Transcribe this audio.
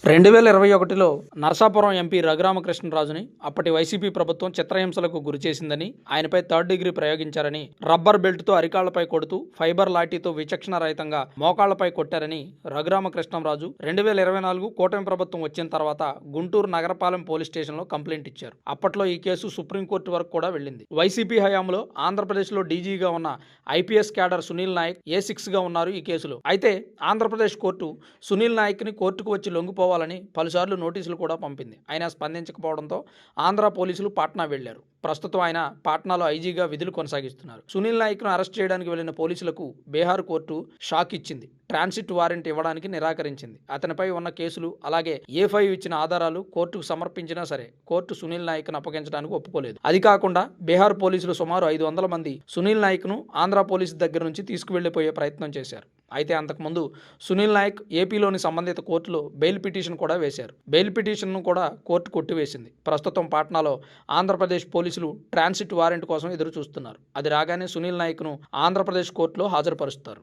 2021లో Narasapuram MP రఘురామకృష్ణరాజుని అప్పటి YCP ప్రభుత్వం చిత్రహింసలకు గురిచేసిందని, ఆయనపై థర్డ్ డిగ్రీ ప్రయోగించారని, రబ్బర్ బెల్ట్తో అరికాళ్లపై కొడుతూ ఫైబర్ లాఠీతో విచక్షణ రహితంగా మోకాళ్లపై కొట్టారని రఘురామకృష్ణరాజు 2024 కూటమి ప్రభుత్వం వచ్చిన తర్వాత గుంటూరు నగరపాలెం పోలీస్ స్టేషన్లో కంప్లైంట్ ఇచ్చారు. అప్పట్లో ఈ కేసు సుప్రీంకోర్టు వరకు కూడా వెళ్ళింది. వైసీపీ హయాంలో ఆంధ్రప్రదేశ్లో డీజీగా ఉన్న ఐపీఎస్ క్యాడర్ సునీల్ నాయక్ A6గా ఉన్నారు ఈ కేసులో. అయితే ఆంధ్రప్రదేశ్ కోర్టు సునీల్ నాయక్ని కోర్టుకు వచ్చి లొంగిపోవాలని పలుసార్లు నోటీసులు కూడా పంపింది. ఆయన స్పందించకపోవడంతో ఆంధ్ర పోలీసులు పాట్నా వెళ్లారు. ప్రస్తుతం ఆయన పాట్నాలో ఐజీగా విధులు కొనసాగిస్తున్నారు. సునీల్ నాయక్ను అరెస్ట్ చేయడానికి వెళ్లిన పోలీసులకు బీహార్ కోర్టు షాక్ ఇచ్చింది. ట్రాన్సిట్ వారెంట్ ఇవ్వడానికి నిరాకరించింది. అతనిపై ఉన్న కేసులు అలాగే A5 ఇచ్చిన ఆధారాలు కోర్టుకు సమర్పించినా సరే కోర్టు సునీల్ నాయక్ను అప్పగించడానికి ఒప్పుకోలేదు. అది కాకుండా బీహార్ పోలీసులు సుమారు 500 మంది సునీల్ నాయక్ను ఆంధ్ర పోలీసు దగ్గర నుంచి తీసుకువెళ్లిపోయే ప్రయత్నం చేశారు. అయితే అంతకుముందు సునీల్ నాయక్ ఏపీలోని సంబంధిత కోర్టులో బెయిల్ పిటిషన్ కూడా వేశారు. బెయిల్ పిటిషన్ను కూడా కోర్టు కొట్టివేసింది. ప్రస్తుతం పాట్నాలో ఆంధ్రప్రదేశ్ పోలీసులు ట్రాన్సిట్ వారెంట్ కోసం ఎదురు చూస్తున్నారు. అది రాగానే సునీల్ నాయక్ను ఆంధ్రప్రదేశ్ కోర్టులో హాజరుపరుస్తారు.